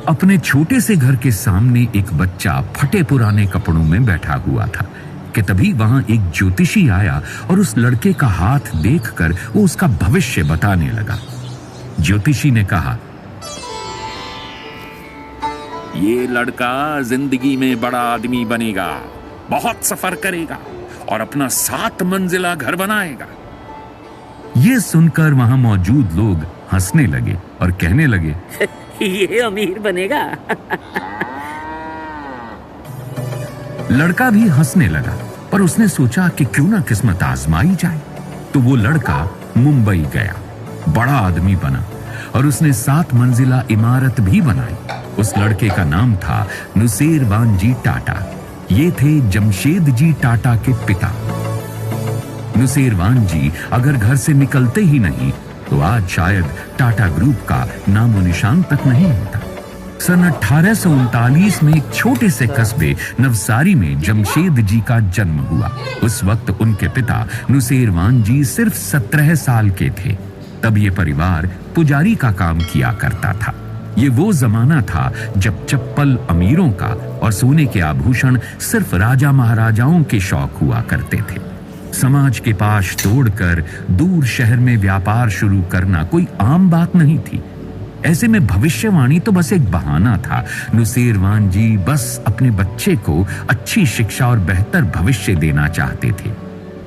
अपने छोटे से घर के सामने एक बच्चा फटे पुराने कपड़ों में बैठा हुआ था कि तभी वहां एक ज्योतिषी आया और उस लड़के का हाथ देखकर वो उसका भविष्य बताने लगा। ज्योतिषी ने कहा, ये लड़का जिंदगी में बड़ा आदमी बनेगा, बहुत सफर करेगा और अपना 7 मंजिला घर बनाएगा। ये सुनकर वहां मौजूद लोग हंसने लगे और कहने लगे, ये अमीर बनेगा। लड़का भी हंसने लगा, पर उसने सोचा कि क्यों ना किस्मत आजमाई जाए। तो वो लड़का मुंबई गया, बड़ा आदमी बना और उसने 7 मंजिला इमारत भी बनाई। उस लड़के का नाम था नुसेरवान जी टाटा। ये थे जमशेद जी टाटा के पिता। नुसेरवान जी अगर घर से निकलते ही नहीं तो आज शायद टाटा ग्रुप का नामो निशान तक नहीं होता। सन 1839 में एक छोटे से कस्बे नवसारी में जमशेद जी का जन्म हुआ। उस वक्त उनके पिता नुसेरवान जी सिर्फ 17 साल के थे। तब ये परिवार पुजारी का काम किया करता था। ये वो जमाना था जब चप्पल अमीरों का और सोने के आभूषण सिर्फ राजा महाराजाओं के शौक हुआ करते थे। समाज के पाश तोड़कर दूर शहर में व्यापार शुरू करना कोई आम बात नहीं थी। ऐसे में भविष्यवाणी तो बस एक बहाना था। नुसेरवान जी बस अपने बच्चे को अच्छी शिक्षा और बेहतर भविष्य देना चाहते थे।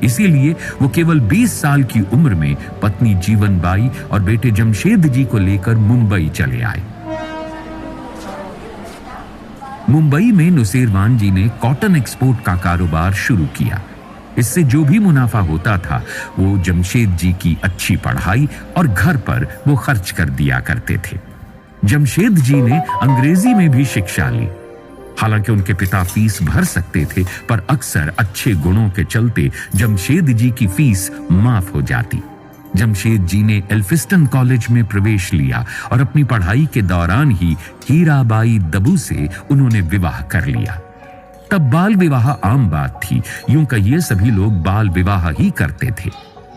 इसीलिए वो केवल 20 साल की उम्र में पत्नी जीवनबाई और बेटे जमशेद जी को लेकर मुंबई चले आए। मुंबई में नुसेरवान जी ने कॉटन एक्सपोर्ट का कारोबार शुरू किया। इससे जो भी मुनाफा होता था वो जमशेद जी की अच्छी पढ़ाई और घर पर वो खर्च कर दिया करते थे। जमशेद जी ने अंग्रेजी में भी शिक्षा ली। हालांकि उनके पिता फीस भर सकते थे, पर अक्सर अच्छे गुणों के चलते जमशेद जी की फीस माफ हो जाती। जमशेद जी ने एल्फिस्टन कॉलेज में प्रवेश लिया और अपनी पढ़ाई के दौरान ही हीराबाई दबू से उन्होंने विवाह कर लिया। तब बाल विवाह आम बात थी, यूं कहिए सभी लोग बाल विवाह ही करते थे।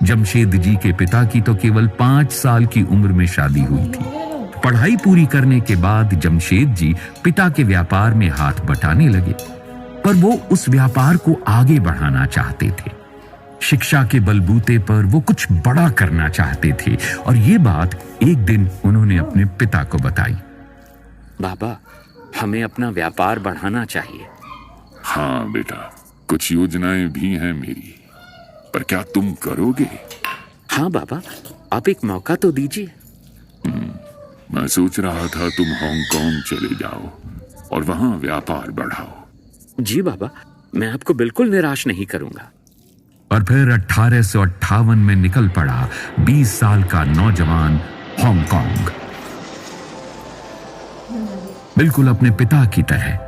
जमशेद जी के पिता की तो केवल 5 साल की उम्र में शादी हुई थी। पढ़ाई पूरी करने के बाद जमशेद जी पिता के व्यापार में हाथ बटाने लगे, पर वो उस व्यापार को आगे बढ़ाना चाहते थे। शिक्षा के बलबूते पर वो कुछ बड़ा करना चाहते थे और ये बात एक दिन उन्होंने अपने पिता को बताई। बाबा, हमें अपना व्यापार बढ़ाना चाहिए। हाँ बेटा, कुछ योजनाएं भी हैं मेरी, पर क्या तुम करोगे? हाँ बाबा, आप एक मौका तो दीजिए। मैं सोच रहा था तुम हांगकांग चले जाओ और वहां व्यापार बढ़ाओ। जी बाबा, मैं आपको बिल्कुल निराश नहीं करूंगा। और फिर 1858 में निकल पड़ा 20 साल का नौजवान हांगकांग। बिल्कुल अपने पिता की तरह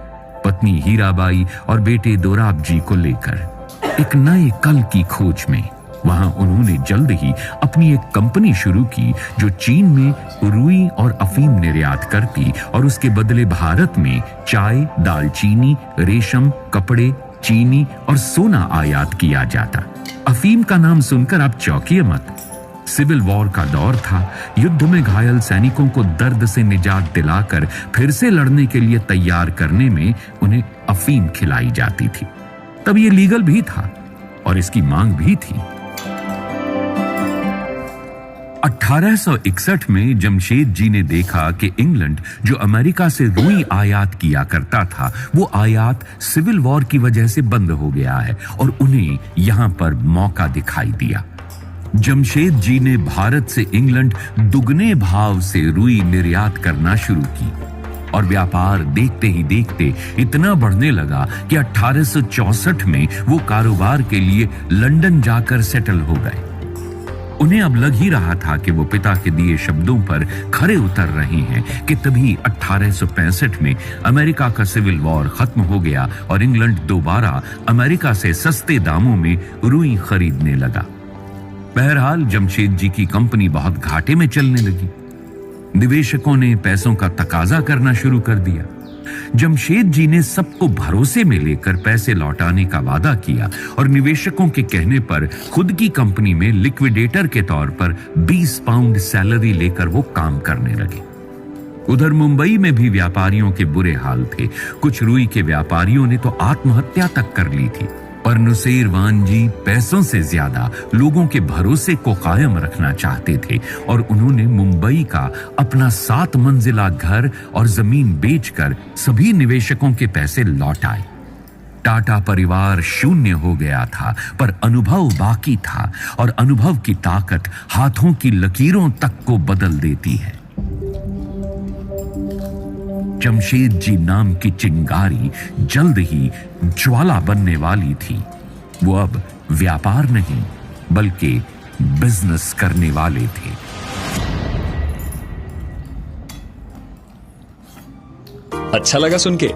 पत्नी हीराबाई और बेटे दोराब जी को लेकर एक नए कल की खोज में वहां उन्होंने जल्द ही अपनी एक कंपनी शुरू की जो चीन में रुई और अफीम निर्यात करती और उसके बदले भारत में चाय, दालचीनी, रेशम, कपड़े, चीनी और सोना आयात किया जाता। अफीम का नाम सुनकर आप चौंकिए मत। सिविल वॉर का दौर था। युद्ध में घायल सैनिकों को दर्द से निजात दिलाकर फिर से लड़ने के लिए तैयार करने में उन्हें अफीम खिलाई जाती थी। तब ये लीगल भी था और इसकी मांग भी थी। 1861 में जमशेद जी ने देखा कि इंग्लैंड जो अमेरिका से रुई आयात किया करता था वो आयात सिविल वॉर की वजह से बंद हो गया है और उन्हें यहां पर मौका दिखाई दिया। जमशेद जी ने भारत से इंग्लैंड दुगने भाव से रुई निर्यात करना शुरू की और व्यापार देखते ही देखते इतना बढ़ने लगा कि 1864 में वो कारोबार के लिए लंदन जाकर सेटल हो गए। उन्हें अब लग ही रहा था कि वो पिता के दिए शब्दों पर खरे उतर रहे हैं कि तभी 1865 में अमेरिका का सिविल वॉर खत्म हो गया और इंग्लैंड दोबारा अमेरिका से सस्ते दामों में रुई खरीदने लगा। बहरहाल जमशेद जी की कंपनी बहुत घाटे में चलने लगी। निवेशकों ने पैसों का तकाजा करना शुरू कर दिया। जमशेद जी ने सबको भरोसे में लेकर पैसे लौटाने का वादा किया और निवेशकों के कहने पर खुद की कंपनी में लिक्विडेटर के तौर पर 20 पाउंड सैलरी लेकर वो काम करने लगे। उधर मुंबई में भी व्यापारियों के बुरे हाल थे। कुछ रुई के व्यापारियों ने तो आत्महत्या तक कर ली थी। पर नुसेरवान जी पैसों से ज्यादा लोगों के भरोसे को कायम रखना चाहते थे और उन्होंने मुंबई का अपना 7 मंजिला घर और जमीन बेचकर सभी निवेशकों के पैसे लौटाए। टाटा परिवार शून्य हो गया था, पर अनुभव बाकी था और अनुभव की ताकत हाथों की लकीरों तक को बदल देती है। जमशेद जी नाम की चिंगारी जल्द ही ज्वाला बनने वाली थी। वो अब व्यापार नहीं बल्कि बिजनेस करने वाले थे। अच्छा लगा सुन के?